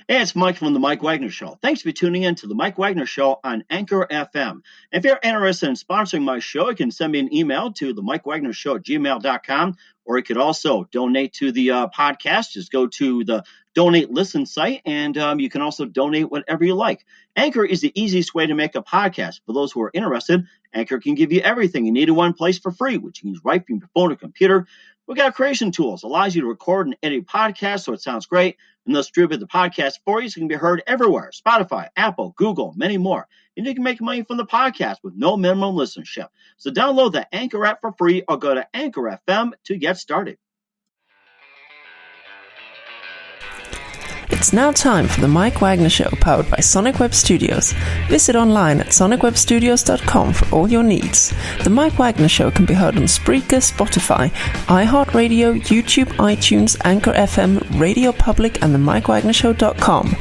Hey, it's Mike from the Mike Wagner Show. Thanks for tuning in to the Mike Wagner Show on Anchor FM. If you're interested in sponsoring my show, you can send me an email to the Mike Wagner Show at gmail.com, or you could also donate to the podcast. Just go to the Donate Listen site, and you can also donate whatever you like. Anchor is the easiest way to make a podcast. For those who are interested, Anchor can give you everything you need in one place for free, which you can use right from your phone or computer. We got creation tools, allows you to record and edit podcasts so it sounds great, and they'll distribute the podcast for you so it can be heard everywhere. Spotify, Apple, Google, many more. And you can make money from the podcast with no minimum listenership. So download the Anchor app for free or go to Anchor FM to get started. It's now time for the Mike Wagner Show, powered by Sonic Web Studios. Visit online at sonicwebstudios.com for all your needs. The Mike Wagner Show can be heard on Spreaker, Spotify, iHeartRadio, YouTube, iTunes, Anchor FM, Radio Public, and the MikeWagnerShow.com.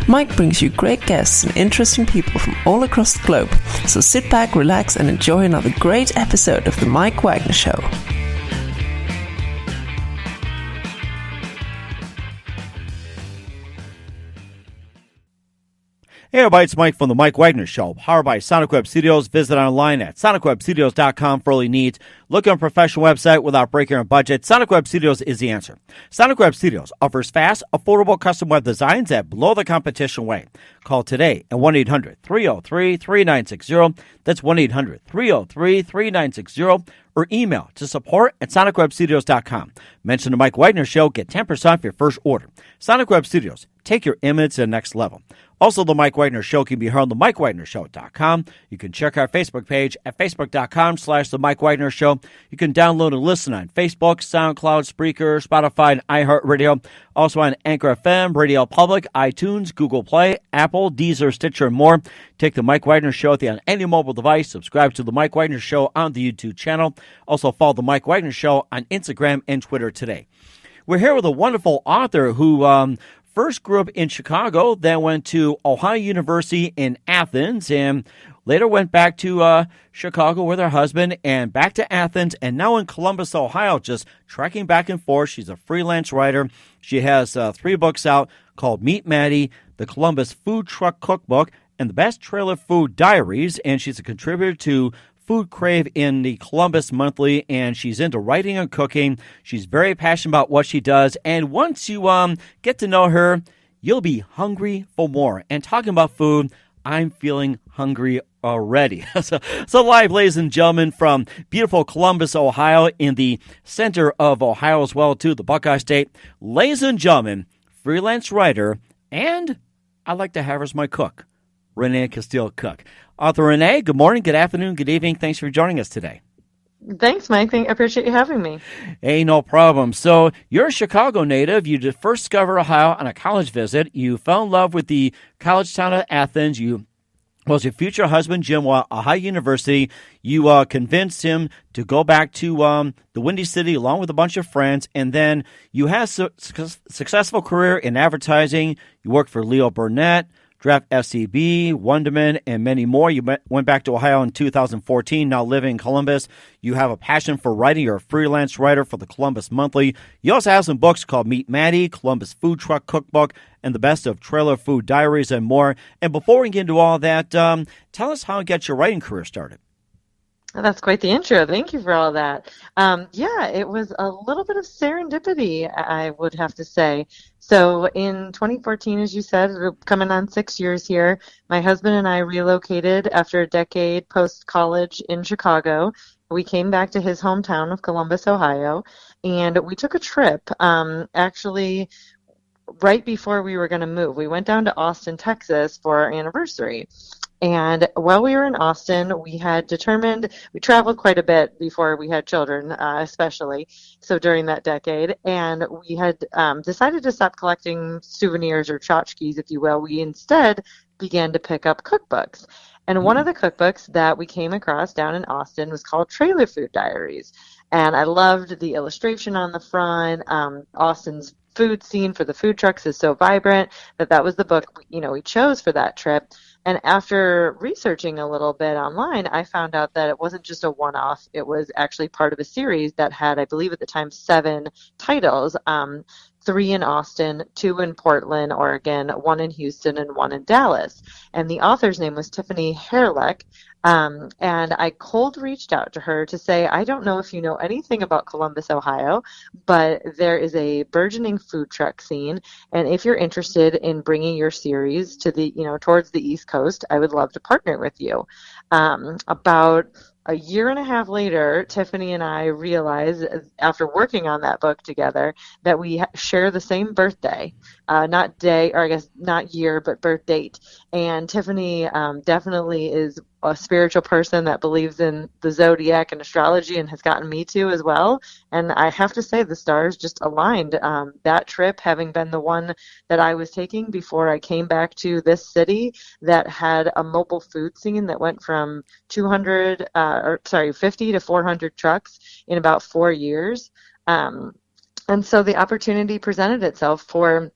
Mike brings you great guests and interesting people from all across the globe. So sit back, relax, and enjoy another great episode of the Mike Wagner Show. Hey everybody, it's Mike from the Mike Wagner Show, powered by Sonic Web Studios. Visit online at sonicwebstudios.com for all your needs. Look on a professional website without breaking your budget. Sonic Web Studios is the answer. Sonic Web Studios offers fast, affordable custom web designs at below the competition rate. Call today at 1-800-303-3960. That's 1-800-303-3960. Or email to support@sonicwebstudios.com. Mention the Mike Wagner Show, get 10% off your first order. Sonic Web Studios, take your image to the next level. Also, the Mike Wagner Show can be heard on the MikeWagnerShow.com. You can check our Facebook page at facebook.com/the Mike Wagner Show. You can download and listen on Facebook, SoundCloud, Spreaker, Spotify, and iHeartRadio. Also on Anchor FM, Radio Public, iTunes, Google Play, Apple, Deezer, Stitcher, and more. Take the Mike Wagner Show on any mobile device. Subscribe to the Mike Wagner Show on the YouTube channel. Also follow the Mike Wagner Show on Instagram and Twitter today. We're here with a wonderful author who first grew up in Chicago, then went to Ohio University in Athens, and later went back to Chicago with her husband and back to Athens, and now in Columbus, Ohio, just trekking back and forth. She's a freelance writer. She has 3 books out called Meet Maddie, the Columbus Food Truck Cookbook, and the Best Trailer Food Diaries, and she's a contributor to Food Crave in the Columbus Monthly, and she's into writing and cooking. She's very passionate about what she does, and once you get to know her, you'll be hungry for more. And talking about food, I'm feeling hungry already. So live, ladies and gentlemen, from beautiful Columbus, Ohio, in the center of Ohio as well, too, the Buckeye State. Ladies and gentlemen, freelance writer, and I like to have her as my cook, Renee Casteel Cook. Author Renee, good morning, good afternoon, good evening. Thanks for joining us today. Thanks, Mike. I appreciate you having me. Hey, no problem. So you're a Chicago native. You did first discover Ohio on a college visit. You fell in love with the college town of Athens. You was your future husband, Jim, while at Ohio University. You convinced him to go back to the Windy City along with a bunch of friends, and then you had a successful career in advertising. You worked for Leo Burnett, Draft FCB, Wonderman, and many more. You went back to Ohio in 2014, now living in Columbus. You have a passion for writing. You're a freelance writer for the Columbus Monthly. You also have some books called Meet Maddie, Columbus Food Truck Cookbook, and the Best of Trailer Food Diaries, and more. And before we get into all that, tell us how you got your writing career started. That's quite the intro. Thank you for all that. It was a little bit of serendipity, I would have to say. So in 2014, as you said, coming on 6 years here, my husband and I relocated after a decade post-college in Chicago. We came back to his hometown of Columbus, Ohio, and we took a trip, actually right before we were going to move. We went down to Austin, Texas for our anniversary. And while we were in Austin, we had determined, we traveled quite a bit before we had children, especially, so during that decade, and we had decided to stop collecting souvenirs or tchotchkes, if you will. We instead began to pick up cookbooks. And one of the cookbooks that we came across down in Austin was called Trailer Food Diaries. And I loved the illustration on the front. Austin's food scene for the food trucks is so vibrant that was the book we chose for that trip. And after researching a little bit online, I found out that it wasn't just a one-off. It was actually part of a series that had, I believe at the time, 7 titles 3 in Austin, 2 in Portland, Oregon, 1 in Houston, and 1 in Dallas. And the author's name was Tiffany Herlick. And I cold reached out to her to say, I don't know if you know anything about Columbus, Ohio, but there is a burgeoning food truck scene. And if you're interested in bringing your series to the, towards the East Coast, I would love to partner with you. About a year and a half later, Tiffany and I realized, after working on that book together, that we share the same birthday, not day, or I guess not year, but birth date. And Tiffany definitely is a spiritual person that believes in the zodiac and astrology, and has gotten me to as well. And I have to say, the stars just aligned. That trip having been the one that I was taking before I came back to this city, that had a mobile food scene that went from 50 to 400 trucks in about 4 years. And so the opportunity presented itself for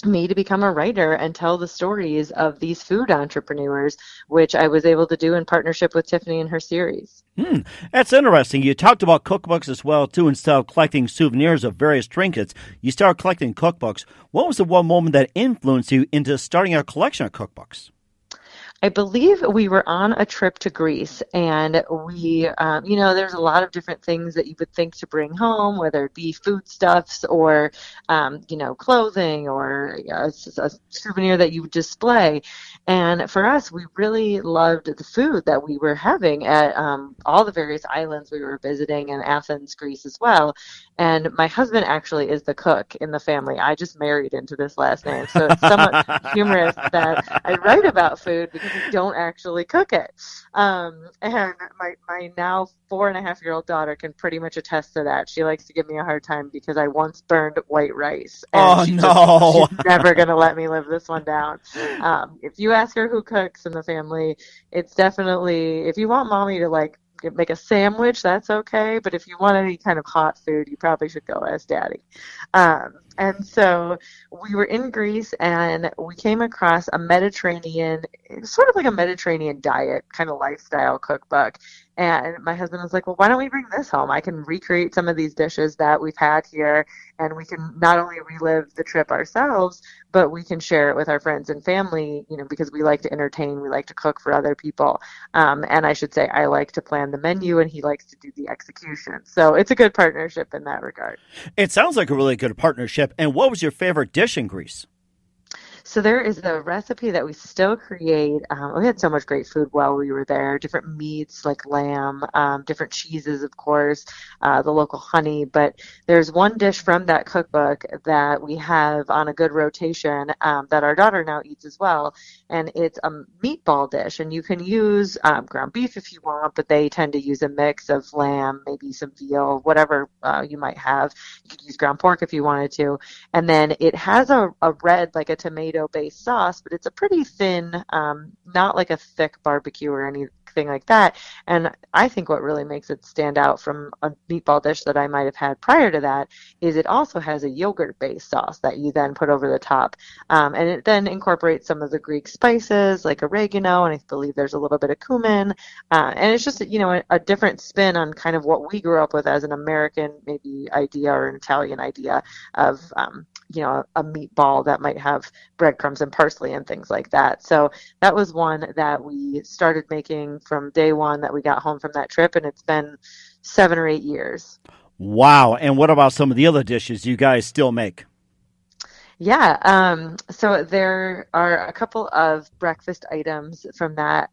me to become a writer and tell the stories of these food entrepreneurs, which I was able to do in partnership with Tiffany and her series. That's interesting. You talked about cookbooks as well, too. Instead of collecting souvenirs of various trinkets, you started collecting cookbooks. What was the one moment that influenced you into starting a collection of cookbooks? I believe we were on a trip to Greece, and we, there's a lot of different things that you would think to bring home, whether it be foodstuffs or, clothing, or a souvenir that you would display. And for us, we really loved the food that we were having at all the various islands we were visiting, in Athens, Greece as well. And my husband actually is the cook in the family. I just married into this last name, so it's somewhat humorous that I write about food because I don't actually cook it. And my now 4.5-year-old daughter can pretty much attest to that. She likes to give me a hard time because I once burned white rice. And she's never going to let me live this one down. If you ask her who cooks in the family, it's definitely, if you want mommy to make a sandwich, that's okay. But if you want any kind of hot food, you probably should go ask daddy. And so we were in Greece, and we came across a Mediterranean, sort of like a Mediterranean diet kind of lifestyle cookbook. And my husband was like, well, why don't we bring this home? I can recreate some of these dishes that we've had here, and we can not only relive the trip ourselves, but we can share it with our friends and family, because we like to entertain, we like to cook for other people. And I should say, I like to plan the menu, and he likes to do the execution. So it's a good partnership in that regard. It sounds like a really good partnership. And what was your favorite dish in Greece? So there is a recipe that we still create. We had so much great food while we were there, different meats like lamb, different cheeses, of course, the local honey. But there's one dish from that cookbook that we have on a good rotation that our daughter now eats as well. And it's a meatball dish. And you can use ground beef if you want, but they tend to use a mix of lamb, maybe some veal, whatever you might have. You could use ground pork if you wanted to. And then it has a red, like a tomato-based sauce, but it's a pretty thin, not like a thick barbecue or anything like that. And I think what really makes it stand out from a meatball dish that I might have had prior to that is it also has a yogurt-based sauce that you then put over the top. And it then incorporates some of the Greek spices like oregano, and I believe there's a little bit of cumin. And it's just, a different spin on kind of what we grew up with as an American maybe idea or an Italian idea of, a meatball that might have breadcrumbs and parsley and things like that. So that was one that we started making from day one that we got home from that trip, and it's been 7 or 8 years. Wow. And what about some of the other dishes you guys still make? Yeah. So there are a couple of breakfast items from that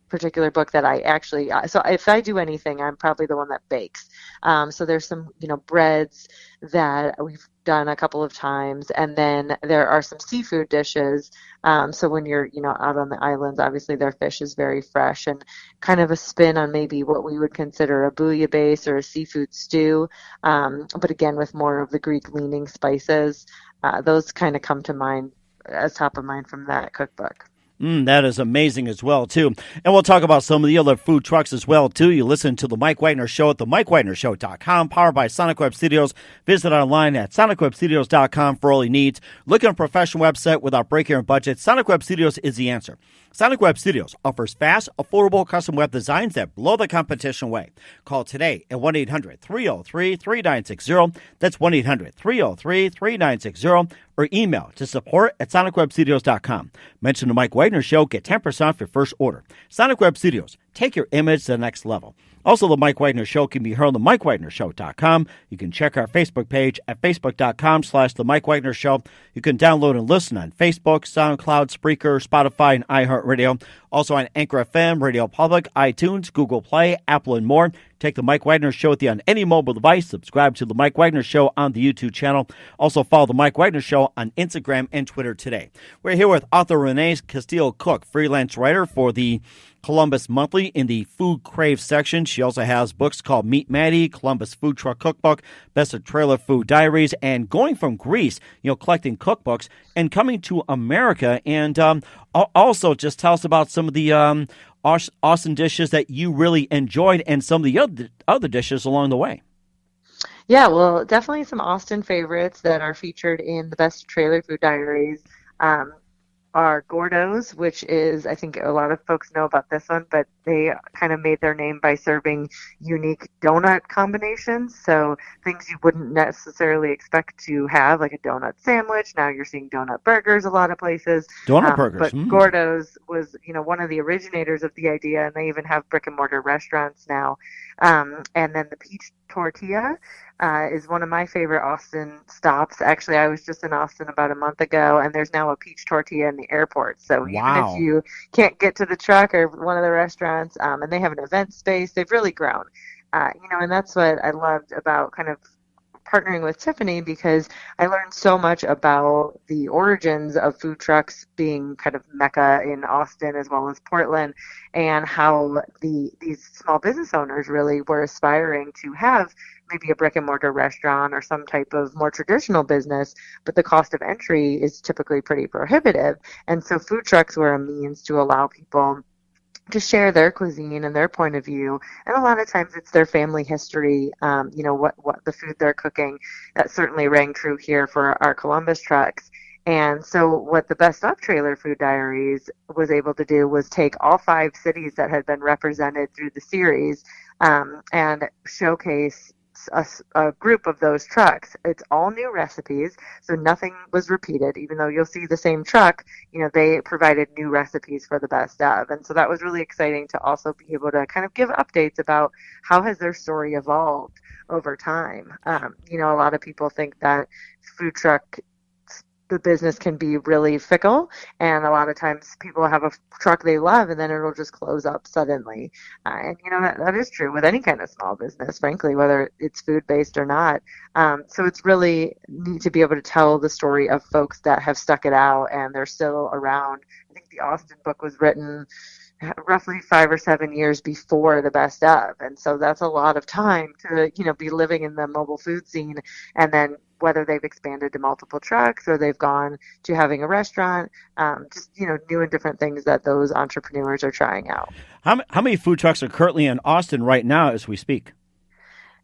particular book that I actually, so if I do anything, I'm probably the one that bakes. So there's some, breads that we've done a couple of times, and then there are some seafood dishes. So when you're, out on the islands, obviously their fish is very fresh, and kind of a spin on maybe what we would consider a bouillabaisse or a seafood stew. But again, with more of the Greek leaning spices, those kind of come to mind as top of mind from that cookbook. That is amazing as well, too. And we'll talk about some of the other food trucks as well, too. You listen to The Mike Wagner Show at themikewagnershow.com, powered by Sonic Web Studios. Visit online at sonicwebstudios.com for all your needs. Look at a professional website without breaking your budget. Sonic Web Studios is the answer. Sonic Web Studios offers fast, affordable custom web designs that blow the competition away. Call today at 1-800-303-3960. That's 1-800-303-3960. Or email to support@sonicwebstudios.com. Mention the Mike Wagner Show. Get 10% off your first order. Sonic Web Studios. Take your image to the next level. Also, the Mike Wagner Show can be heard on the MikeWagnerShow.com. You can check our Facebook page at facebook.com/The Mike Wagner Show. You can download and listen on Facebook, SoundCloud, Spreaker, Spotify, and iHeartRadio. Also on Anchor FM, Radio Public, iTunes, Google Play, Apple, and more. Take the Mike Wagner Show with you on any mobile device. Subscribe to the Mike Wagner Show on the YouTube channel. Also follow the Mike Wagner Show on Instagram and Twitter today. We're here with author Renee Casteel Cook, freelance writer for the Columbus Monthly in the Food Crave section. She also has books called Meet Maddie, Columbus Food Truck Cookbook, Best of Trailer Food Diaries, and going from Greece, collecting cookbooks and coming to America. And also just tell us about some of the Austin dishes that you really enjoyed and some of the other dishes along the way. Yeah, well, definitely some Austin favorites that are featured in the Best Trailer Food Diaries are Gordo's, which is, I think a lot of folks know about this one, but they kind of made their name by serving unique donut combinations. So things you wouldn't necessarily expect to have, like a donut sandwich. Now you're seeing donut burgers a lot of places. Donut burgers. But Gordo's was, one of the originators of the idea, and they even have brick and mortar restaurants now. And then the peach tortilla is one of my favorite Austin stops. Actually, I was just in Austin about a month ago, and there's now a peach tortilla in the airport. So even if you can't get to the truck or one of the restaurants, and they have an event space, they've really grown. And that's what I loved about kind of partnering with Tiffany, because I learned so much about the origins of food trucks being kind of mecca in Austin as well as Portland, and how these small business owners really were aspiring to have maybe a brick and mortar restaurant or some type of more traditional business, but the cost of entry is typically pretty prohibitive. And so food trucks were a means to allow people to share their cuisine and their point of view. And a lot of times it's their family history, what the food they're cooking. That certainly rang true here for our Columbus trucks. And so what the Best of Trailer Food Diaries was able to do was take all 5 cities that had been represented through the series and showcase a group of those trucks. It's all new recipes, so nothing was repeated. Even though you'll see the same truck, they provided new recipes for the best of. And so that was really exciting to also be able to kind of give updates about how has their story evolved over time. A lot of people think that the business can be really fickle, and a lot of times people have a truck they love and then it'll just close up suddenly. And that is true with any kind of small business, frankly, whether it's food-based or not. So it's really neat to be able to tell the story of folks that have stuck it out and they're still around. I think the Austin book was written roughly 5 or 7 years before the Best of. And so that's a lot of time to, be living in the mobile food scene. And then whether they've expanded to multiple trucks or they've gone to having a restaurant, just, new and different things that those entrepreneurs are trying out. How many food trucks are currently in Austin right now as we speak?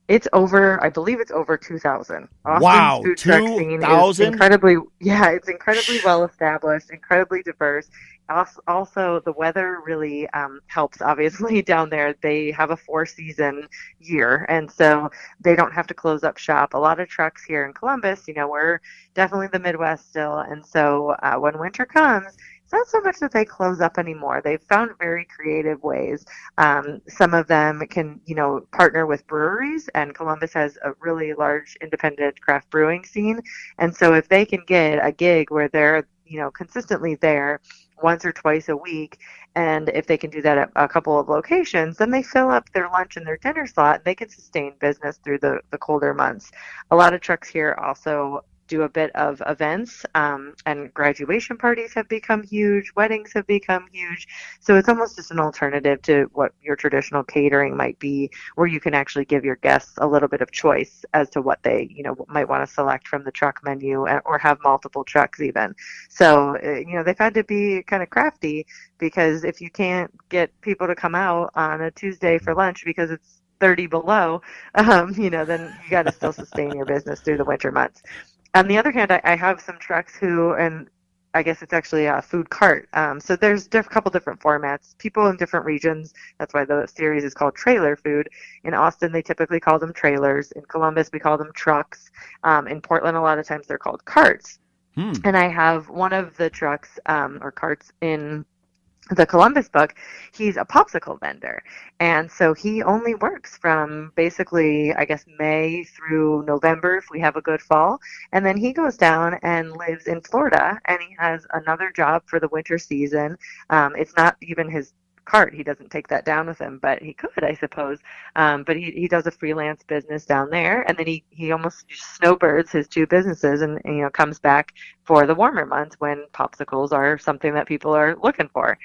I believe it's over 2,000. Wow, food truck scene is incredibly well established, incredibly diverse. Also, the weather really helps, obviously, down there. They have a 4-season year, and so they don't have to close up shop. A lot of trucks here in Columbus, we're definitely the Midwest still, and so when winter comes, it's not so much that they close up anymore. They've found very creative ways. Some of them can, partner with breweries, and Columbus has a really large independent craft brewing scene. And so if they can get a gig where they're, consistently there once or twice a week, and if they can do that at a couple of locations, then they fill up their lunch and their dinner slot, and they can sustain business through the colder months. A lot of trucks here also do a bit of events, and graduation parties have become huge, weddings have become huge. So it's almost just an alternative to what your traditional catering might be, where you can actually give your guests a little bit of choice as to what they, might want to select from the truck menu, or have multiple trucks even. So, they've had to be kind of crafty, because if you can't get people to come out on a Tuesday for lunch because it's 30 below, then you got to still sustain your business through the winter months. On the other hand, I have some trucks and I guess it's actually a food cart. So there's a couple different formats. People in different regions, that's why the series is called Trailer Food. In Austin, they typically call them trailers. In Columbus, we call them trucks. In Portland, a lot of times they're called carts. And I have one of the trucks or carts in the Columbus book. He's a popsicle vendor. And so he only works from basically, I guess, May through November if we have a good fall. And then he goes down and lives in Florida, and he has another job for the winter season. It's not even his cart. He doesn't take that down with him, but he could, I suppose. But he does a freelance business down there, and then he almost snowbirds his two businesses, and comes back for the warmer months when popsicles are something that people are looking for.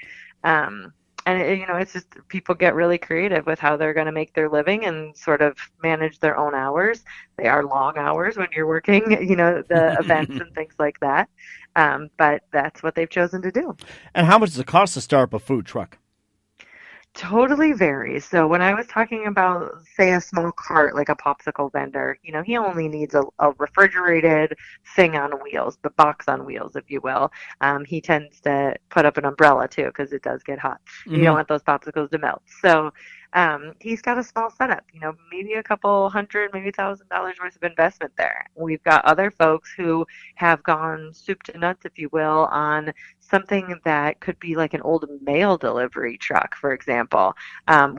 It's just people get really creative with how they're going to make their living and sort of manage their own hours. They are long hours when you're working, the events and things like that. But that's what they've chosen to do. And how much does it cost to start up a food truck? Totally varies. So when I was talking about, say, a small cart, like a popsicle vendor, he only needs a refrigerated thing on wheels, the box on wheels, if you will. He tends to put up an umbrella, too, because it does get hot. You don't want those popsicles to melt. So he's got a small setup, maybe a couple hundred, maybe $1,000 worth of investment there. We've got other folks who have gone soup to nuts, if you will, on something that could be like an old mail delivery truck, for example.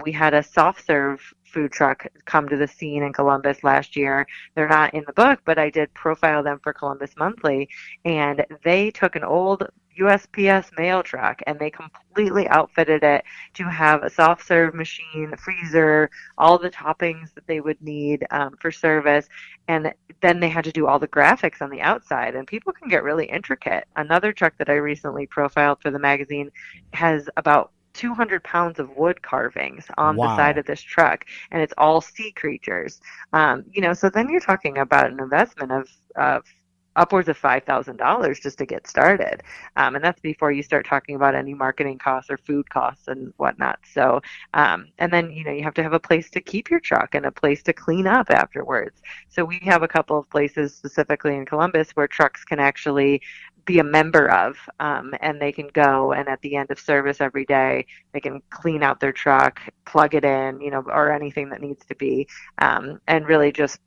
We had a soft serve food truck come to the scene in Columbus last year. They're not in the book, but I did profile them for Columbus Monthly, and they took an old USPS mail truck and they completely outfitted it to have a soft serve machine, freezer, all the toppings that they would need for service. And then they had to do all the graphics on the outside, and people can get really intricate. Another truck that I recently profiled for the magazine has about 200 pounds of wood carvings on the side of this truck, and it's all sea creatures. So then you're talking about an investment of upwards of $5,000 just to get started. And that's before you start talking about any marketing costs or food costs and whatnot. So, and then, you have to have a place to keep your truck and a place to clean up afterwards. So we have a couple of places specifically in Columbus where trucks can actually be a member of, and they can go, and at the end of service every day, they can clean out their truck, plug it in, or anything that needs to be, and really just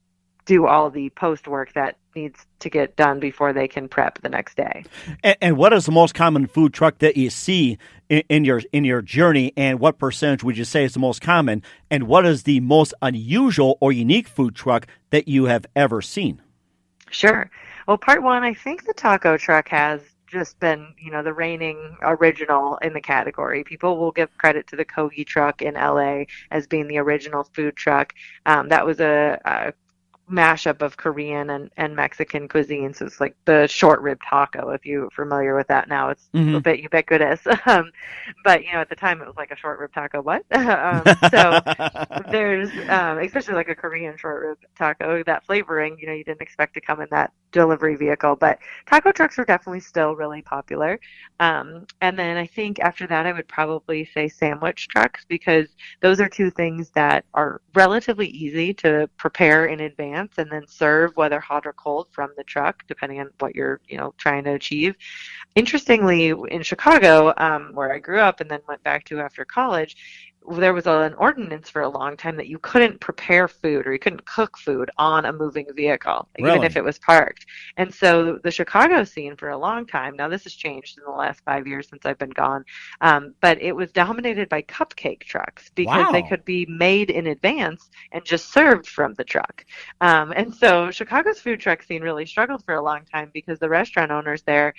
do all the post work that needs to get done before they can prep the next day. And what is the most common food truck that you see in your journey, and what percentage would you say is the most common, and what is the most unusual or unique food truck that you have ever seen? Sure. Well, part one, I think the taco truck has just been, the reigning original in the category. People will give credit to the Kogi truck in LA as being the original food truck. That was a mashup of Korean and Mexican cuisine. So it's like the short rib taco, if you're familiar with that now. It's a bit ubiquitous. But, at the time it was like a short rib taco. What? So there's, especially like a Korean short rib taco, that flavoring, you didn't expect to come in that delivery vehicle. But taco trucks were definitely still really popular. And then I think after that, I would probably say sandwich trucks, because those are two things that are relatively easy to prepare in advance and then serve, whether hot or cold, from the truck, depending on what you're, trying to achieve. Interestingly, in Chicago, where I grew up and then went back to after college, there was an ordinance for a long time that you couldn't prepare food or you couldn't cook food on a moving vehicle, even if it was parked. And so the Chicago scene for a long time, now this has changed in the last 5 years since I've been gone, but it was dominated by cupcake trucks, because they could be made in advance and just served from the truck. And so Chicago's food truck scene really struggled for a long time, because the restaurant owners there,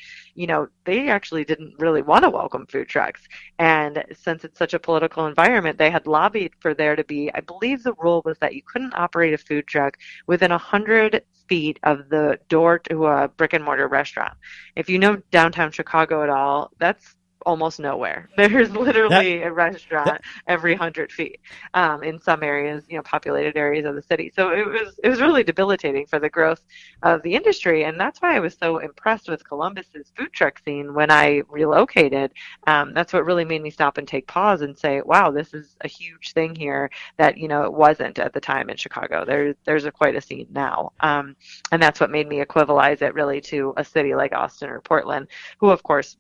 they actually didn't really want to welcome food trucks. And since it's such a political environment, they had lobbied for there to be, I believe the rule was that you couldn't operate a food truck within 100 feet of the door to a brick and mortar restaurant. If you know downtown Chicago at all, that's almost nowhere. There's That literally a that restaurant every 100 feet in some areas, populated areas of the city. So it was really debilitating for the growth of the industry, and that's why I was so impressed with Columbus's food truck scene when I relocated. That's what really made me stop and take pause and say, "Wow, this is a huge thing here that it wasn't at the time in Chicago. There's quite a scene now." And that's what made me equivalize it really to a city like Austin or Portland, who of course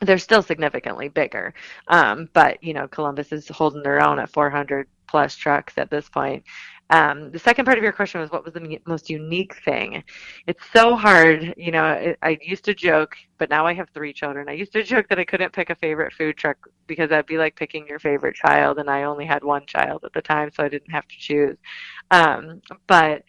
they're still significantly bigger. But Columbus is holding their own at 400 plus trucks at this point. The second part of your question was, what was the most unique thing? It's so hard. I used to joke, but now I have 3 children. I used to joke that I couldn't pick a favorite food truck because that'd be like picking your favorite child, and I only had one child at the time, so I didn't have to choose. But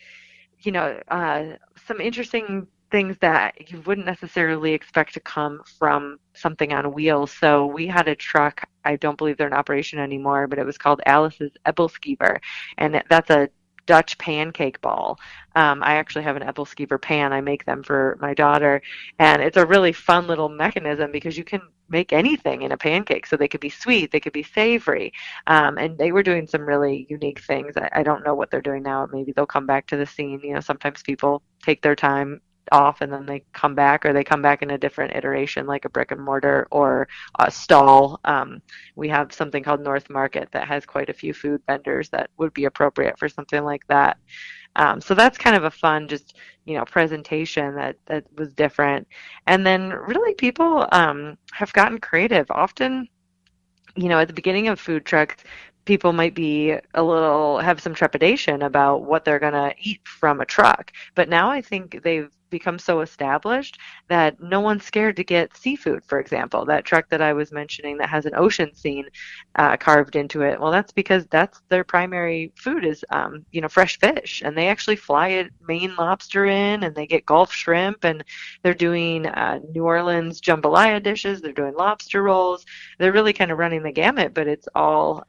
some interesting things that you wouldn't necessarily expect to come from something on wheels. So we had a truck, I don't believe they're in operation anymore, but it was called Alice's Ebbelskieber, and that's a Dutch pancake ball. I actually have an Ebbelskieber pan. I make them for my daughter, and it's a really fun little mechanism because you can make anything in a pancake. So they could be sweet, they could be savory, and they were doing some really unique things. I don't know what they're doing now. Maybe they'll come back to the scene. Sometimes people take their time off and then they come back, or they come back in a different iteration like a brick and mortar or a stall. We have something called North Market that has quite a few food vendors that would be appropriate for something like that. So that's kind of a fun just presentation that was different. And then really people have gotten creative. Often at the beginning of food trucks, people might be have some trepidation about what they're going to eat from a truck. But now I think they've become so established that no one's scared to get seafood, for example. That truck that I was mentioning that has an ocean scene carved into it, well, that's because that's their primary food is, fresh fish. And they actually fly it Maine lobster in, and they get Gulf shrimp, and they're doing New Orleans jambalaya dishes. They're doing lobster rolls. They're really kind of running the gamut, but it's all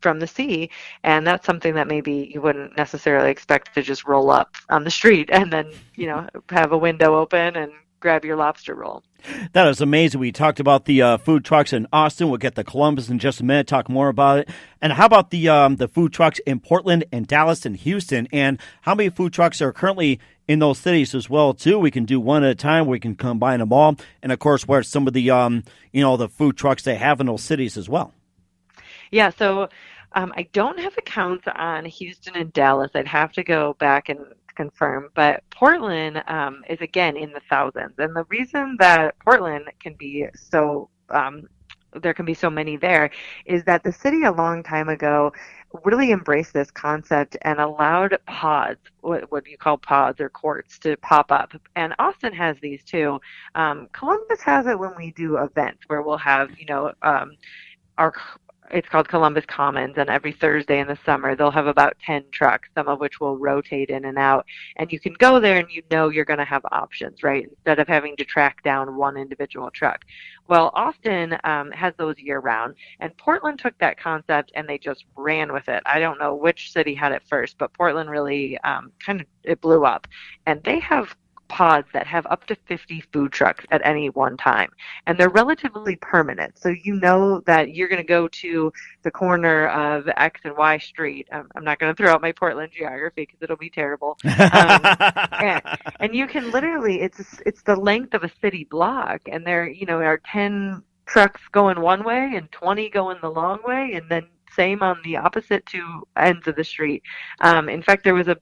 from the sea, and that's something that maybe you wouldn't necessarily expect to just roll up on the street and then have a window open and grab your lobster roll. That is amazing. We talked about the food trucks in Austin. We'll get to Columbus in just a minute, talk more about it. And how about the food trucks in Portland and Dallas and Houston? And how many food trucks are currently in those cities as well, too? We can do one at a time. We can combine them all. And, of course, where some of the, the food trucks they have in those cities as well. Yeah, so I don't have accounts on Houston and Dallas. I'd have to go back and confirm. But Portland is, again, in the thousands. And the reason that Portland can be so there can be so many there is that the city a long time ago really embraced this concept and allowed pods, what do you call pods or courts, to pop up. And Austin has these too. Columbus has it when we do events where we'll have, it's called Columbus Commons, and every Thursday in the summer they'll have about 10 trucks, some of which will rotate in and out. And you can go there and you're going to have options, right, instead of having to track down one individual truck. Well, Austin has those year-round, and Portland took that concept and they just ran with it. I don't know which city had it first, but Portland really it blew up. And they have pods that have up to 50 food trucks at any one time, and they're relatively permanent, so that you're going to go to the corner of X and Y street. I'm not going to throw out my Portland geography because it'll be terrible. And you can literally, it's the length of a city block, and there are 10 trucks going one way and 20 going the long way, and then same on the opposite two ends of the street. In fact, there was a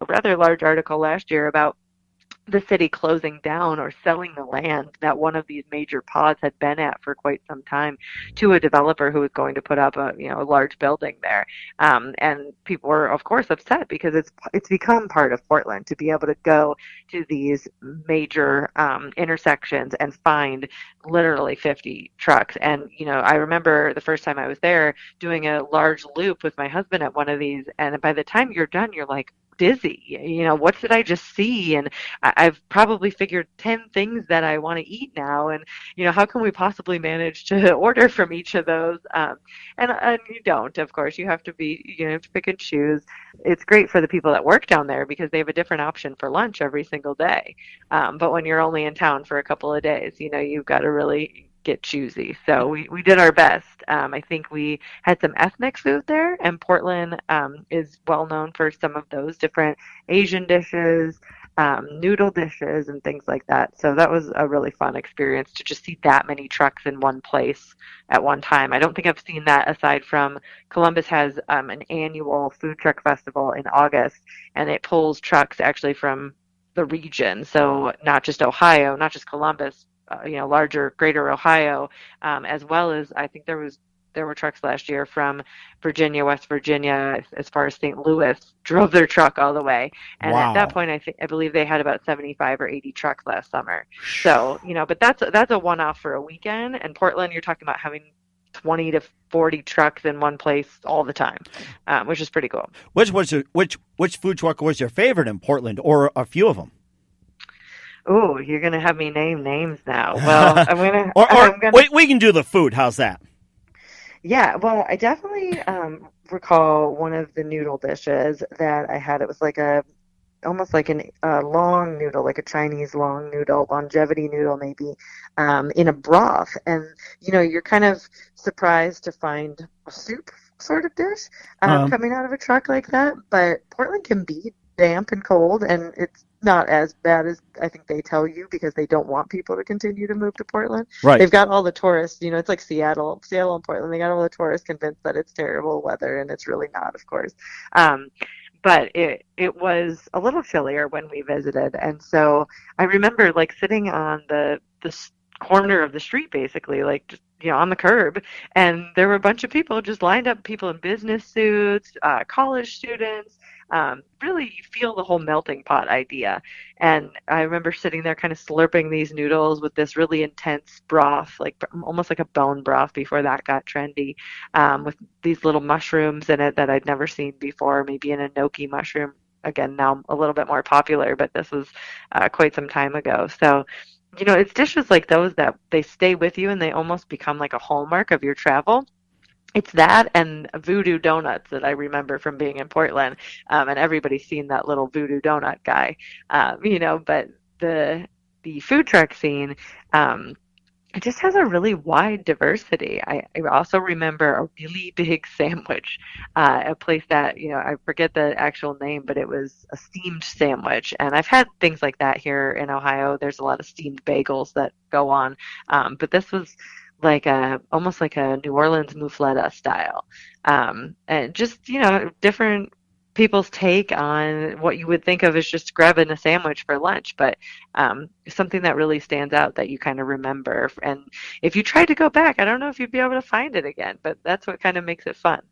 rather large article last year about the city closing down or selling the land that one of these major pods had been at for quite some time to a developer who was going to put up a large building there. And people were, of course, upset because it's become part of Portland to be able to go to these major intersections and find literally 50 trucks. And, I remember the first time I was there doing a large loop with my husband at one of these, and by the time you're done, you're like, dizzy. What did I just see? And I've probably figured 10 things that I want to eat now. And, how can we possibly manage to order from each of those? And you don't, of course. You have to pick and choose. It's great for the people that work down there because they have a different option for lunch every single day. But when you're only in town for a couple of days, you've got to really get choosy. So we did our best. I think we had some ethnic food there, and Portland is well known for some of those different Asian dishes, noodle dishes, and things like that. So that was a really fun experience to just see that many trucks in one place at one time. I don't think I've seen that aside from Columbus has an annual food truck festival in August, and it pulls trucks actually from the region. So not just Ohio, not just Columbus, larger greater Ohio, as well as I think there were trucks last year from Virginia, West Virginia, as far as St. Louis, drove their truck all the way. And Wow. At that point, I believe they had about 75 or 80 trucks last summer. So, but that's a one-off for a weekend. And Portland, you're talking about having 20 to 40 trucks in one place all the time, which is pretty cool. Which food truck was your favorite in Portland, or a few of them? Oh, you're gonna have me name names now. Well, we can do the food. How's that? Yeah, well, I definitely recall one of the noodle dishes that I had. It was almost like a long noodle, like a Chinese long noodle, longevity noodle maybe, in a broth. And, you're kind of surprised to find a soup sort of dish coming out of a truck like that. But Portland can be damp and cold, and it's not as bad as I think they tell you because they don't want people to continue to move to Portland. Right. They've got all the tourists, it's like Seattle and Portland. They got all the tourists convinced that it's terrible weather, and it's really not, of course. But it was a little chillier when we visited, and so I remember sitting on the corner of the street, basically, just, on the curb, and there were a bunch of people just lined up, people in business suits, college students. Really, you feel the whole melting pot idea. And I remember sitting there kind of slurping these noodles with this really intense broth, almost like a bone broth before that got trendy, with these little mushrooms in it that I'd never seen before, maybe an enoki mushroom. Again, now a little bit more popular, but this was quite some time ago. So, it's dishes like those that they stay with you and they almost become like a hallmark of your travel. It's that and voodoo donuts that I remember from being in Portland, and everybody's seen that little voodoo donut guy, but the food truck scene, it just has a really wide diversity. I also remember a really big sandwich, a place that, I forget the actual name, but it was a steamed sandwich. And I've had things like that here in Ohio. There's a lot of steamed bagels that go on, but this was almost like a New Orleans muffletta style, and just different people's take on what you would think of as just grabbing a sandwich for lunch, but something that really stands out that you kind of remember. And if you tried to go back, I don't know if you'd be able to find it again, but that's what kind of makes it fun.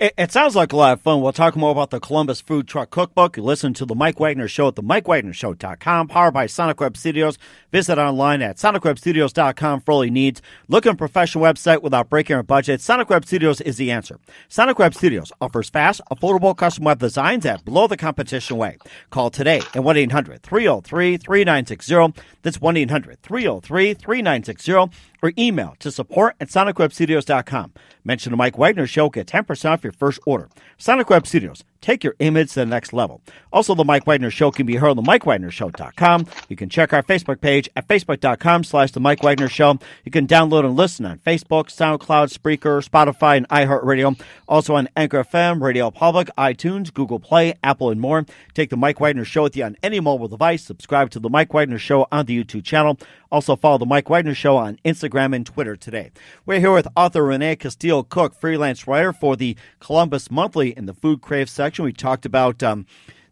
It sounds like a lot of fun. We'll talk more about the Columbus Food Truck Cookbook. You listen to The Mike Wagner Show at themikewagnershow.com, powered by Sonic Web Studios. Visit online at sonicwebstudios.com for all your needs. Look at a professional website without breaking our budget. Sonic Web Studios is the answer. Sonic Web Studios offers fast, affordable custom web designs at below the competition way. Call today at 1-800-303-3960. That's 1-800-303-3960. Or email to support@sonicwebstudios.com. Mention the Mike Wagner Show, get 10% off your first order. Sonic Web Studios, take your image to the next level. Also, the Mike Wagner Show can be heard on the MikeWagnerShow.com. You can check our Facebook page at facebook.com/the Mike Wagner Show. You can download and listen on Facebook, SoundCloud, Spreaker, Spotify, and iHeartRadio. Also on Anchor FM, Radio Public, iTunes, Google Play, Apple, and more. Take the Mike Wagner Show with you on any mobile device. Subscribe to the Mike Wagner Show on the YouTube channel. Also follow the Mike Wagner Show on Instagram and Twitter today. We're here with author Renee Casteel Cook, freelance writer for the Columbus Monthly in the Food Crave section. We talked about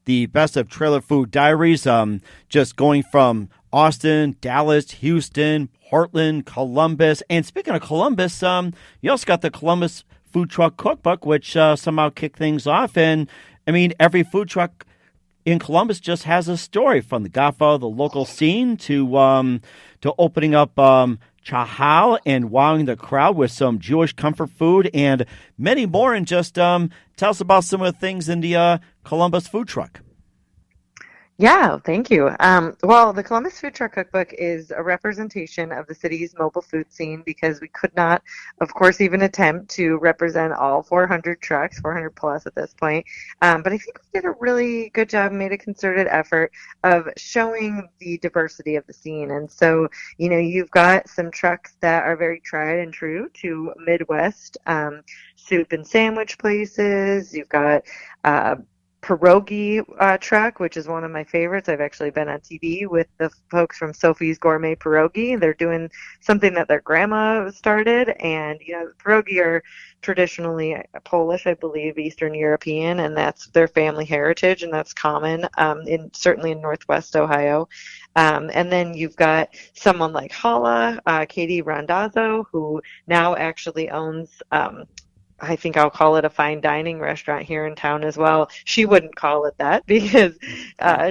the Best of Trailer Food Diaries, just going from Austin, Dallas, Houston, Portland, Columbus. And speaking of Columbus, you also got the Columbus Food Truck Cookbook, which somehow kicked things off. And, I mean, every food truck in Columbus just has a story, from the Godfather of the local scene to opening up Chahal and wowing the crowd with some Jewish comfort food and many more. And just tell us about some of the things in the Columbus food truck. Yeah, thank you. Well, the Columbus Food Truck Cookbook is a representation of the city's mobile food scene because we could not, of course, even attempt to represent all 400 trucks, 400 plus at this point. But I think we did a really good job, made a concerted effort of showing the diversity of the scene. And so, you've got some trucks that are very tried and true to Midwest soup and sandwich places. You've got pierogi truck, which is one of my favorites. I've actually been on TV with the folks from Sophie's Gourmet Pierogi. They're doing something that their grandma started, and pierogi are traditionally Polish, I believe, Eastern European, and that's their family heritage, and that's common in certainly in Northwest Ohio. And then you've got someone like Hala, Katie Randazzo, who now actually owns I think I'll call it a fine dining restaurant here in town as well. She wouldn't call it that because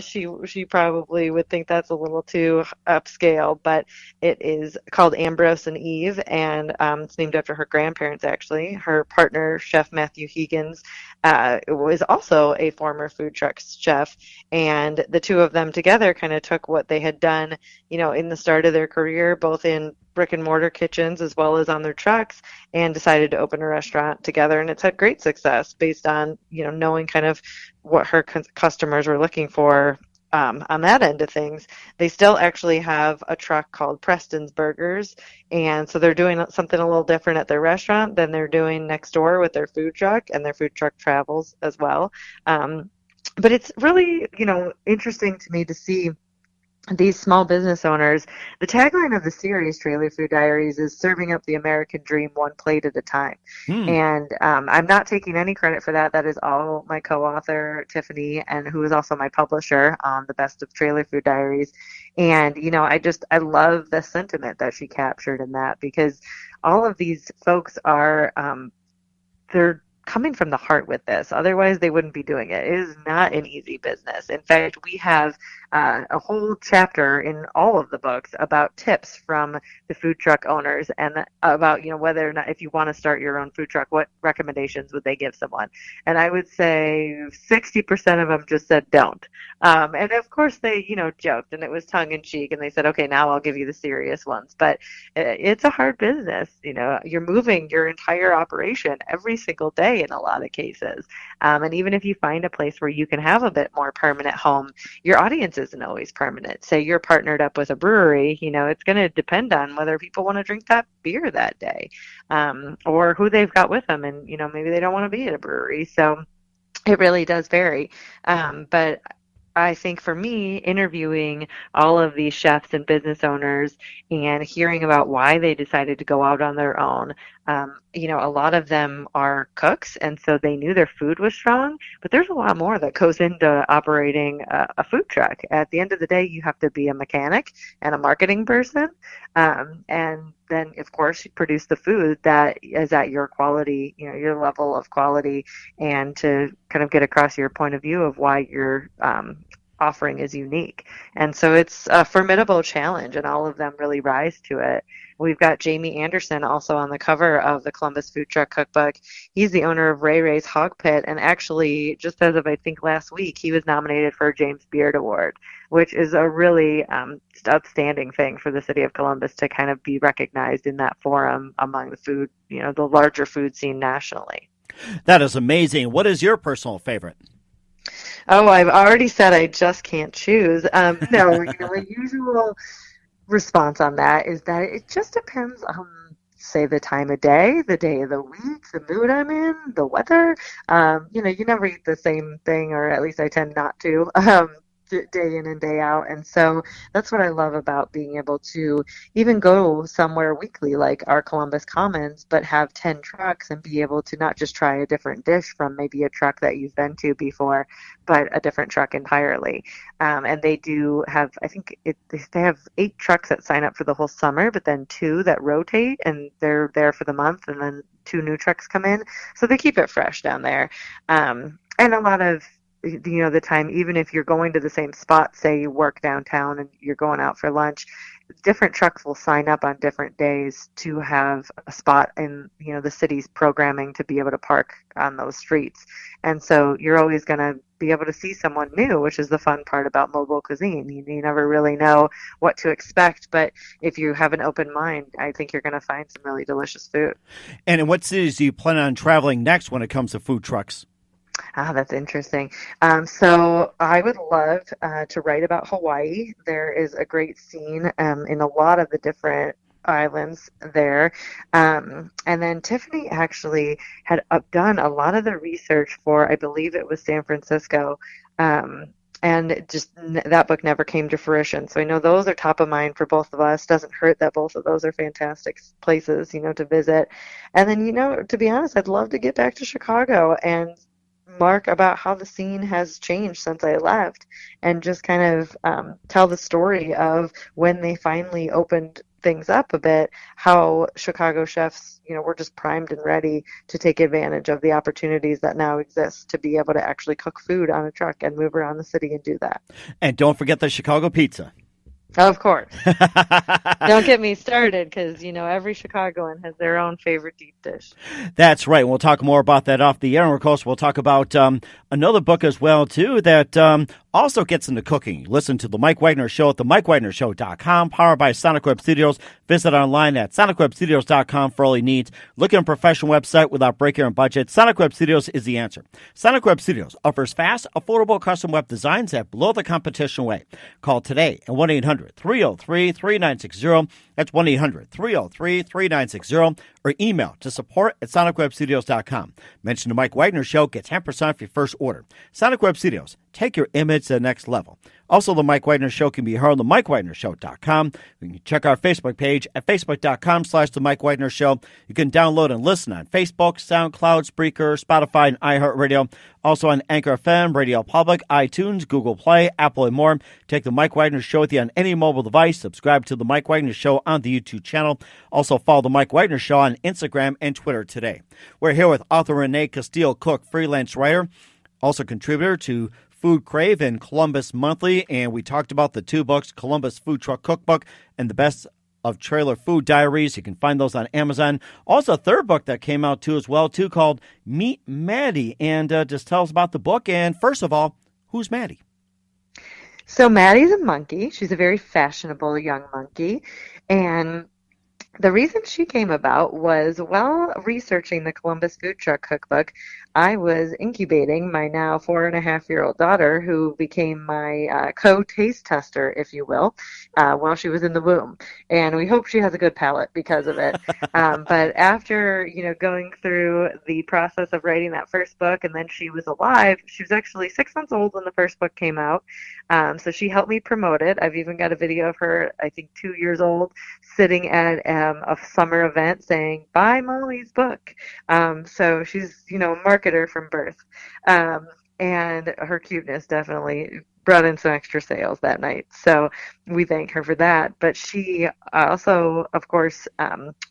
she probably would think that's a little too upscale, but it is called Ambrose and Eve, and it's named after her grandparents, actually. Her partner, Chef Matthew Higgins, was also a former food truck chef, and the two of them together kind of took what they had done, in the start of their career, both in brick and mortar kitchens as well as on their trucks, and decided to open a restaurant together, and it's had great success based on knowing kind of what her customers were looking for on that end of things. They still actually have a truck called Preston's Burgers, and so they're doing something a little different at their restaurant than they're doing next door with their food truck, and their food truck travels as well. But it's really interesting to me to see these small business owners. The tagline of the series, Trailer Food Diaries, is serving up the American dream one plate at a time. And I'm not taking any credit for that. That is all my co-author, Tiffany, and who is also my publisher on The Best of Trailer Food Diaries. And, I love the sentiment that she captured in that, because all of these folks are, they're coming from the heart with this. Otherwise, they wouldn't be doing it. It is not an easy business. In fact, we have a whole chapter in all of the books about tips from the food truck owners, and about whether or not, if you want to start your own food truck, what recommendations would they give someone. And I would say 60% of them just said don't. And of course they joked, and it was tongue in cheek, and they said, okay, now I'll give you the serious ones. But it's a hard business. You're moving your entire operation every single day in a lot of cases. And even if you find a place where you can have a bit more permanent home, your audience isn't always permanent. Say you're partnered up with a brewery, it's going to depend on whether people want to drink that beer that day, or who they've got with them. And, maybe they don't want to be at a brewery. So it really does vary. But I think for me, interviewing all of these chefs and business owners and hearing about why they decided to go out on their own, a lot of them are cooks, and so they knew their food was strong, but there's a lot more that goes into operating a food truck. At the end of the day, you have to be a mechanic and a marketing person, and then, of course, you produce the food that is at your quality, your level of quality, and to kind of get across your point of view of why you're offering is unique. And so it's a formidable challenge, and all of them really rise to it. We've got Jamie Anderson also on the cover of the Columbus Food Truck Cookbook. He's the owner of Ray Ray's Hog Pit, and actually, just as of I think last week, he was nominated for a James Beard Award, which is a really outstanding thing for the city of Columbus to kind of be recognized in that forum among the food, the larger food scene nationally. That is amazing. What is your personal favorite? Oh, I've already said I just can't choose. No, my usual response on that is that it just depends on, say, the time of day, the day of the week, the mood I'm in, the weather. You never eat the same thing, or at least I tend not to. Day in and day out. And so that's what I love about being able to even go somewhere weekly like our Columbus Commons, but have 10 trucks and be able to not just try a different dish from maybe a truck that you've been to before, but a different truck entirely. And they do have, I think they have 8 trucks that sign up for the whole summer, but then 2 that rotate, and they're there for the month, and then 2 new trucks come in. So they keep it fresh down there. And a lot of the time, even if you're going to the same spot, say you work downtown and you're going out for lunch, different trucks will sign up on different days to have a spot in, the city's programming to be able to park on those streets. And so you're always going to be able to see someone new, which is the fun part about mobile cuisine. You never really know what to expect, but if you have an open mind, I think you're going to find some really delicious food. And in what cities do you plan on traveling next when it comes to food trucks? That's interesting. So I would love to write about Hawaii. There is a great scene in a lot of the different islands there. And then Tiffany actually had done a lot of the research for, I believe it was San Francisco. And just that book never came to fruition. So I know those are top of mind for both of us. Doesn't hurt that both of those are fantastic places, to visit. And then, to be honest, I'd love to get back to Chicago and mark about how the scene has changed since I left, and just kind of tell the story of when they finally opened things up a bit, how Chicago chefs, were just primed and ready to take advantage of the opportunities that now exist to be able to actually cook food on a truck and move around the city and do that. And don't forget the Chicago pizza. Of course. Don't get me started, because, every Chicagoan has their own favorite deep dish. That's right. We'll talk more about that off the air. And, of course, we'll talk about another book as well, too, that also gets into cooking. Listen to The Mike Wagner Show at themikewagnershow.com, powered by Sonic Web Studios. Visit online at sonicwebstudios.com for all your needs. Look at a professional website without breaking your budget. Sonic Web Studios is the answer. Sonic Web Studios offers fast, affordable custom web designs that blow the competition away. Call today at 1-800-303-3960. That's 1-800-303-3960. Or email to support@sonicwebstudios.com. Mention the Mike Wagner Show. Get 10% off your first order. Sonic Web Studios. Take your image to the next level. Also, the Mike Wagner Show can be heard on the MikeWagnerShow.com. You can check our Facebook page at Facebook.com/The Mike Wagner Show. You can download and listen on Facebook, SoundCloud, Spreaker, Spotify, and iHeartRadio. Also on Anchor FM, Radio Public, iTunes, Google Play, Apple, and more. Take the Mike Wagner Show with you on any mobile device. Subscribe to the Mike Wagner Show on the YouTube channel. Also follow the Mike Wagner Show on Instagram and Twitter today. We're here with author Renee Casteel Cook, freelance writer, also contributor to Food Crave and Columbus Monthly, and we talked about the two books, Columbus Food Truck Cookbook and The Best of Trailer Food Diaries. You can find those on Amazon. Also, a third book that came out too as well, too, called Meet Maddie, and just tell us about the book. And first of all, who's Maddie? So Maddie's a monkey. She's a very fashionable young monkey, and the reason she came about was, while researching the Columbus Food Truck Cookbook, I was incubating my now 4.5-year-old daughter, who became my co-taste tester, if you will, while she was in the womb. And we hope she has a good palate because of it. But after, going through the process of writing that first book, and then she was alive, she was actually 6 months old when the first book came out. So she helped me promote it. I've even got a video of her, I think 2 years old, sitting at a summer event saying, "Buy Molly's book." So she's, a marketer from birth. And her cuteness definitely brought in some extra sales that night. So we thank her for that. But she also, of course,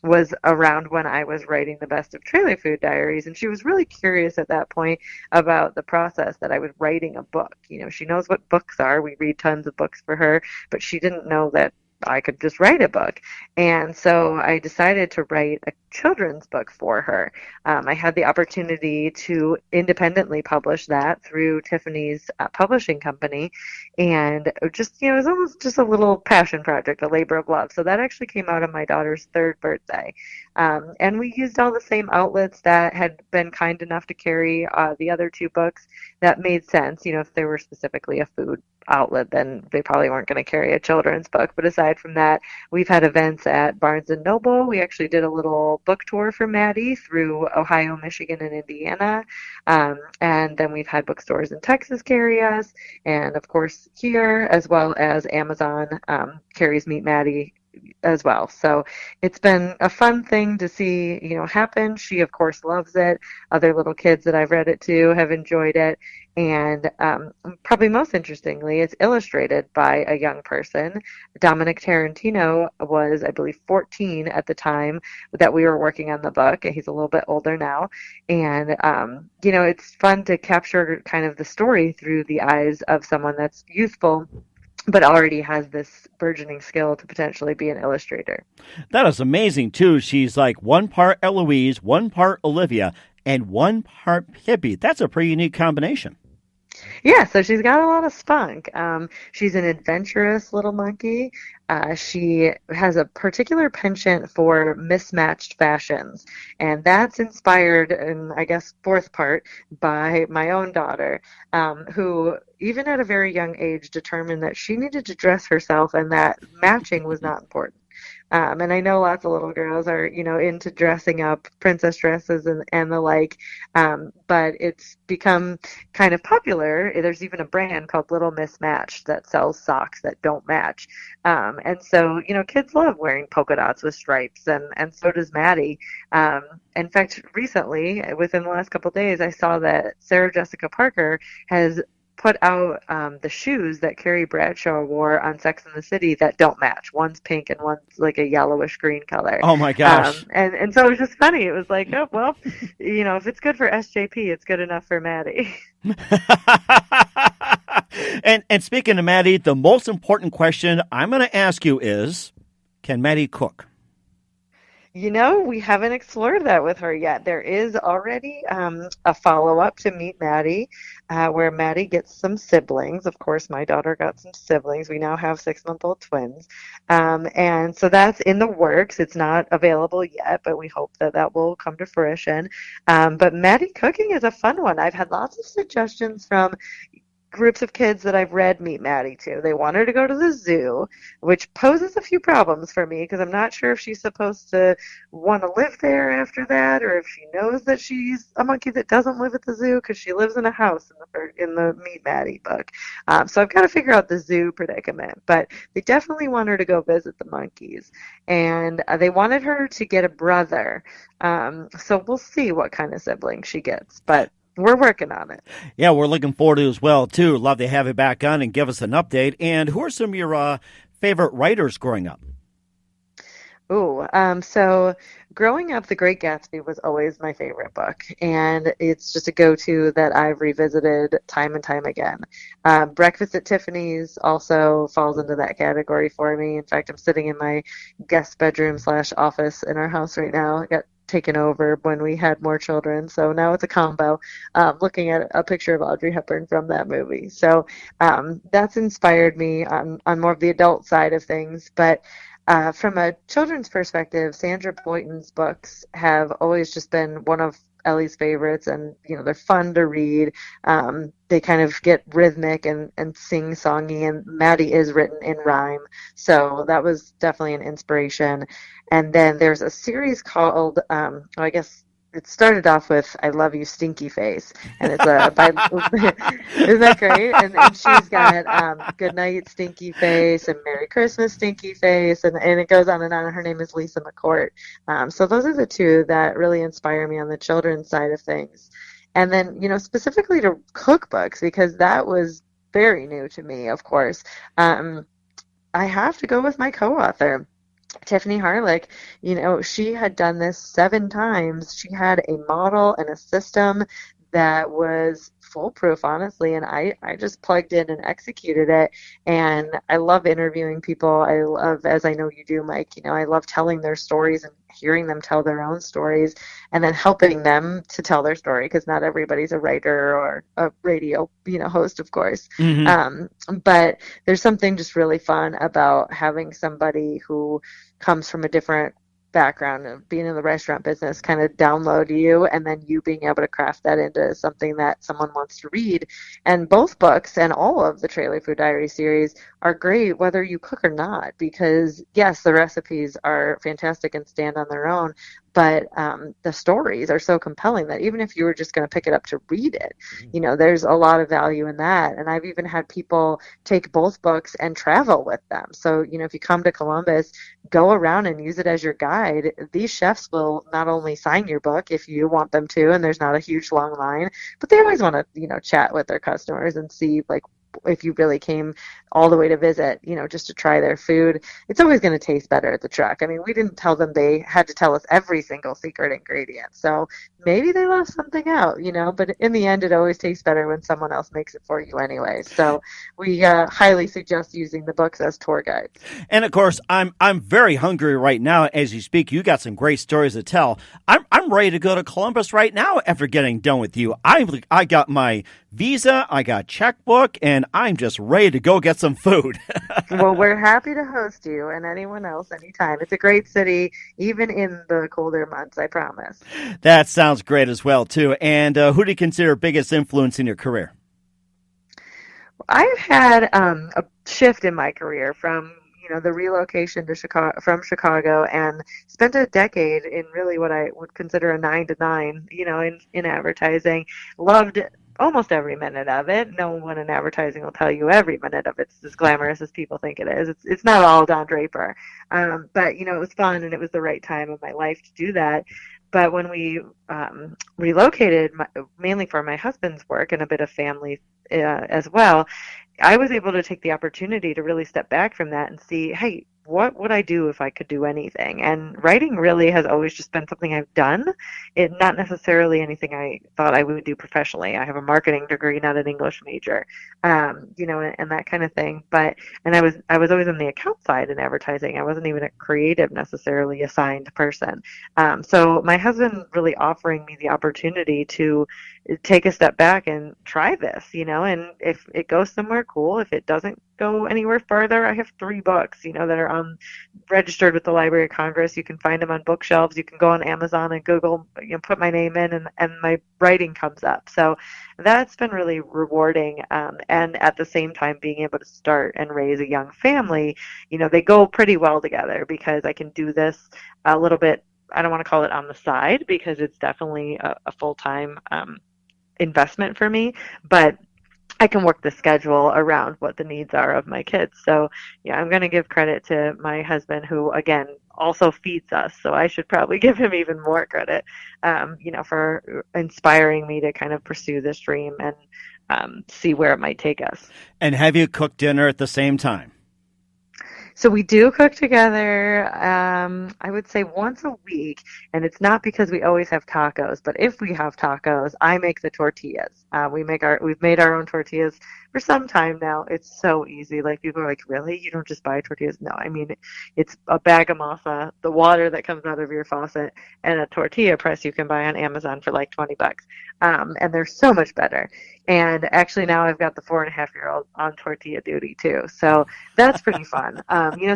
was around when I was writing The Best of Trailer Food Diaries. And she was really curious at that point about the process that I was writing a book. She knows what books are. We read tons of books for her, but she didn't know that I could just write a book. And so I decided to write a children's book for her. I had the opportunity to independently publish that through Tiffany's publishing company. And just, it was almost just a little passion project, a labor of love. So that actually came out on my daughter's 3rd birthday. And we used all the same outlets that had been kind enough to carry the other 2 books. That made sense. If they were specifically a food outlet, then they probably weren't going to carry a children's book. But aside from that, we've had events at Barnes & Noble. We actually did a little book tour for Maddie through Ohio, Michigan, and Indiana. And then we've had bookstores in Texas carry us. And of course here, as well as Amazon carries Meet Maddie as well. So it's been a fun thing to see, happen. She, of course, loves it. Other little kids that I've read it to have enjoyed it. And probably most interestingly, it's illustrated by a young person. Dominic Tarantino was, I believe, 14 at the time that we were working on the book. He's a little bit older now. And, it's fun to capture kind of the story through the eyes of someone that's youthful but already has this burgeoning skill to potentially be an illustrator. That is amazing, too. She's like one part Eloise, one part Olivia, and one part Pippi. That's a pretty unique combination. Yeah, so she's got a lot of spunk. She's an adventurous little monkey. She has a particular penchant for mismatched fashions, and that's inspired, in I guess fourth part, by my own daughter, who even at a very young age determined that she needed to dress herself and that matching was not important. And I know lots of little girls are, into dressing up, princess dresses and the like. But it's become kind of popular. There's even a brand called Little Mismatched that sells socks that don't match. And so, kids love wearing polka dots with stripes, and so does Maddie. In fact, recently, within the last couple of days, I saw that Sarah Jessica Parker has put out the shoes that Carrie Bradshaw wore on Sex and the City that don't match. One's pink and one's like a yellowish green color. Oh my gosh. And so it was just funny. It was like, oh, well, if it's good for SJP, it's good enough for Maddie. And speaking of Maddie, the most important question I'm going to ask you is, can Maddie cook? We haven't explored that with her yet. There is already a follow-up to Meet Maddie, where Maddie gets some siblings. Of course, my daughter got some siblings. We now have 6-month-old twins. And so that's in the works. It's not available yet, but we hope that will come to fruition. But Maddie cooking is a fun one. I've had lots of suggestions from groups of kids that I've read Meet Maddie to. They want her to go to the zoo, which poses a few problems for me because I'm not sure if she's supposed to want to live there after that, or if she knows that she's a monkey that doesn't live at the zoo because she lives in a house in the Meet Maddie book. So I've got to figure out the zoo predicament. But they definitely want her to go visit the monkeys, and they wanted her to get a brother. So we'll see what kind of sibling she gets, but we're working on it. Yeah, we're looking forward to it as well, too. Love to have you back on and give us an update. And who are some of your favorite writers growing up? So growing up, The Great Gatsby was always my favorite book, and it's just a go-to that I've revisited time and time again. Breakfast at Tiffany's also falls into that category for me. In fact, I'm sitting in my guest bedroom / office in our house right now. I got taken over when we had more children, so now it's a combo, looking at a picture of Audrey Hepburn from that movie. So that's inspired me on more of the adult side of things. But from a children's perspective, Sandra Boynton's books have always just been one of Ellie's favorites, and they're fun to read. They kind of get rhythmic and sing-songy, and Maddie is written in rhyme, so that was definitely an inspiration. And then there's a series called, I guess it started off with "I Love You, Stinky Face," and it's isn't that great? And she's got "Good Night, Stinky Face" and "Merry Christmas, Stinky Face," and it goes on and on. Her name is Lisa McCourt. So those are the two that really inspire me on the children's side of things. And then specifically to cookbooks, because that was very new to me. Of course, I have to go with my co-author, Tiffany Harlick. She had done this 7 times. She had a model and a system that was foolproof, honestly, and I just plugged in and executed it. And I love interviewing people. I love, as I know you do, Mike, I love telling their stories and hearing them tell their own stories, and then helping them to tell their story, because not everybody's a writer or a radio host, of course. But there's something just really fun about having somebody who comes from a different background of being in the restaurant business kind of download you, and then you being able to craft that into something that someone wants to read. And both books and all of the Trailer Food Diary series are great whether you cook or not, because yes, the recipes are fantastic and stand on their own, but the stories are so compelling that even if you were just going to pick it up to read it, there's a lot of value in that. And I've even had people take both books and travel with them. So, if you come to Columbus, go around and use it as your guide. These chefs will not only sign your book if you want them to, and there's not a huge long line, but they always want to, chat with their customers and see if you really came all the way to visit, just to try their food, it's always going to taste better at the truck. I mean, we didn't tell them they had to tell us every single secret ingredient. So maybe they left something out, but in the end, it always tastes better when someone else makes it for you anyway. So we highly suggest using the books as tour guides. And of course, I'm very hungry right now as you speak. You got some great stories to tell. I'm ready to go to Columbus right now after getting done with you. I got my visa, I got checkbook, and I'm just ready to go get some food. Well, we're happy to host you and anyone else anytime. It's a great city, even in the colder months, I promise. That sounds great as well, too. And who do you consider biggest influence in your career? I've had a shift in my career from the relocation to Chicago, and spent a decade in really what I would consider a 9 to 9, in advertising. Loved almost every minute of it. No one in advertising will tell you every minute of it's as glamorous as people think it is. It's not all Don Draper. But it was fun, and it was the right time of my life to do that. But when we relocated, mainly for my husband's work and a bit of family as well, I was able to take the opportunity to really step back from that and see, hey, what would I do if I could do anything? And writing really has always just been something I've done. It not necessarily anything I thought I would do professionally. I have a marketing degree, not an English major, and that kind of thing. And I was always on the account side in advertising. I wasn't even a creative necessarily assigned person. So my husband really offering me the opportunity to take a step back and try this, and if it goes somewhere, cool. If it doesn't go anywhere further, I have 3 books, that are registered with the Library of Congress. You can find them on bookshelves. You can go on Amazon and Google, put my name in, and my writing comes up. So that's been really rewarding. And at the same time, being able to start and raise a young family, they go pretty well together, because I can do this a little bit. I don't want to call it on the side, because it's definitely a full-time investment for me, but I can work the schedule around what the needs are of my kids. So yeah, I'm going to give credit to my husband, who again also feeds us. So I should probably give him even more credit, for inspiring me to kind of pursue this dream and see where it might take us. And have you cooked dinner at the same time? So we do cook together, I would say once a week, and it's not because we always have tacos, but if we have tacos, I make the tortillas. We've made our own tortillas for some time now. It's so easy. Like, people are like, really? You don't just buy tortillas? No, I mean, it's a bag of masa, the water that comes out of your faucet, and a tortilla press you can buy on Amazon for like $20. And they're so much better. And actually now I've got the 4.5-year-old on tortilla duty too. So that's pretty fun.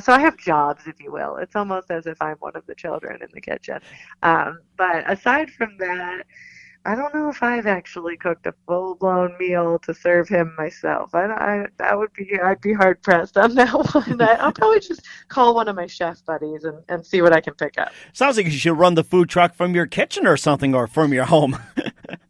So I have jobs, if you will. It's almost as if I'm one of the children in the kitchen. But aside from that, I don't know if I've actually cooked a full-blown meal to serve him myself. I'd be hard pressed on that one. I'll probably just call one of my chef buddies and see what I can pick up. Sounds like you should run the food truck from your kitchen or something, or from your home.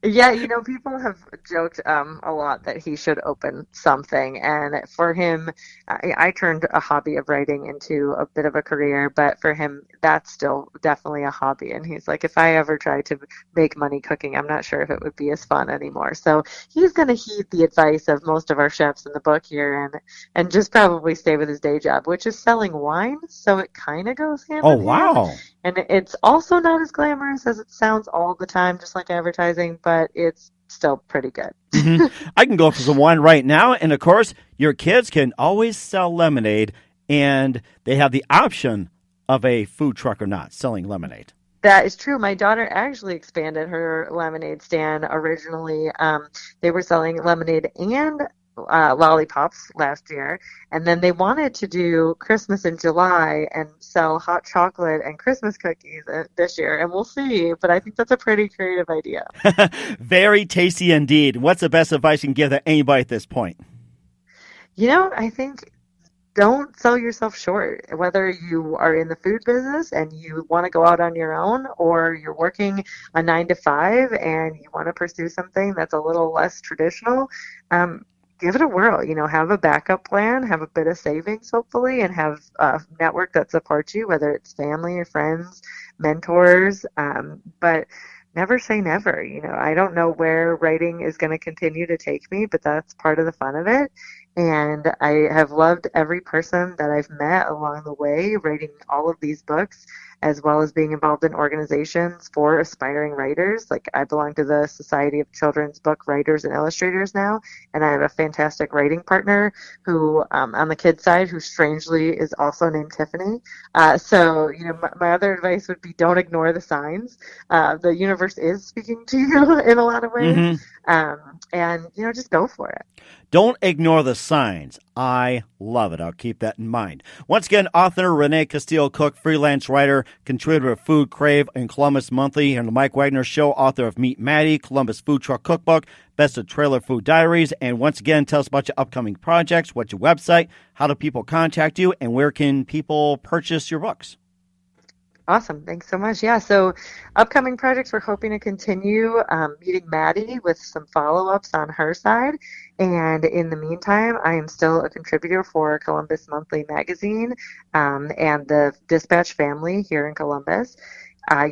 Yeah, people have joked a lot that he should open something. And for him, I turned a hobby of writing into a bit of a career, but for him, that's still definitely a hobby. And he's like, if I ever try to make money cooking, I'm not sure if it would be as fun anymore. So he's going to heed the advice of most of our chefs in the book here and just probably stay with his day job, which is selling wine. So it kind of goes hand in hand. Wow. And it's also not as glamorous as it sounds all the time, just like advertising, but it's still pretty good. Mm-hmm. I can go for some wine right now. And of course, your kids can always sell lemonade, and they have the option of a food truck or not selling lemonade. That is true. My daughter actually expanded her lemonade stand. Originally, they were selling lemonade and lollipops last year, and then they wanted to do Christmas in July and sell hot chocolate and Christmas cookies this year, and we'll see, but I think that's a pretty creative idea. Very tasty indeed. What's the best advice you can give to anybody at this point? I think don't sell yourself short. Whether you are in the food business and you want to go out on your own, or you're working a 9 to 5 and you want to pursue something that's a little less traditional, give it a whirl. Have a backup plan, have a bit of savings, hopefully, and have a network that supports you, whether it's family or friends, mentors, but never say never. I don't know where writing is going to continue to take me, but that's part of the fun of it. And I have loved every person that I've met along the way, writing all of these books, as well as being involved in organizations for aspiring writers. Like, I belong to the Society of Children's Book Writers and Illustrators now, and I have a fantastic writing partner who, on the kids side, who strangely is also named Tiffany. So, my other advice would be, don't ignore the signs. The universe is speaking to you in a lot of ways. Mm-hmm. And just go for it. Don't ignore the signs. I love it. I'll keep that in mind. Once again, author Renee Casteel Cook, freelance writer, contributor of Food Crave and Columbus Monthly, here on the Mike Wagner Show, author of Meet Maddie, Columbus Food Truck Cookbook, Best of Trailer Food Diaries, and once again, tell us about your upcoming projects, what's your website, how do people contact you, and where can people purchase your books? Awesome. Thanks so much. Yeah, so upcoming projects, we're hoping to continue meeting Maddie with some follow-ups on her side. And in the meantime, I am still a contributor for Columbus Monthly Magazine and the Dispatch family here in Columbus.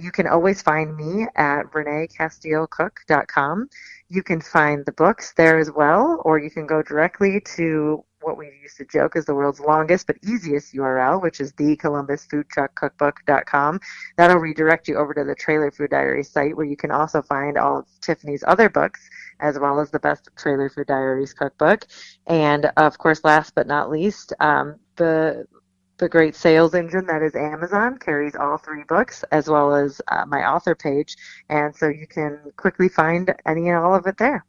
You can always find me at reneecasteelcook.com. You can find the books there as well, or you can go directly to what we used to joke is the world's longest but easiest URL, which is the columbusfoodtruckcookbook.com. That'll redirect you over to the Trailer Food Diaries site, where you can also find all of Tiffany's other books, as well as the Best Trailer Food Diaries cookbook. And, of course, last but not least, the great sales engine that is Amazon carries all 3 books, as well as my author page. And so you can quickly find any and all of it there.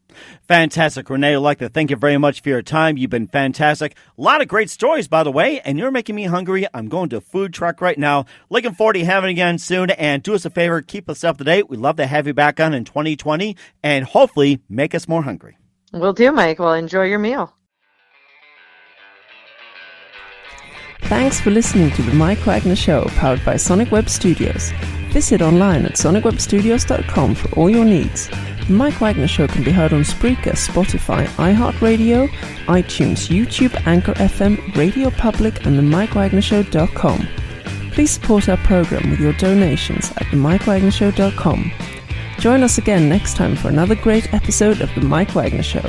Fantastic. Renee, I'd like to thank you very much for your time. You've been fantastic. A lot of great stories, by the way, and you're making me hungry. I'm going to a food truck right now. Looking forward to having it again soon. And do us a favor, keep us up to date. We'd love to have you back on in 2020 and hopefully make us more hungry. Will do, Mike. Well, enjoy your meal. Thanks for listening to the Mike Wagner Show, powered by Sonic Web Studios. Visit online at sonicwebstudios.com for all your needs. The Mike Wagner Show can be heard on Spreaker, Spotify, iHeartRadio, iTunes, YouTube, Anchor FM, Radio Public, and themikewagnershow.com. Please support our program with your donations at themikewagnershow.com. Join us again next time for another great episode of The Mike Wagner Show.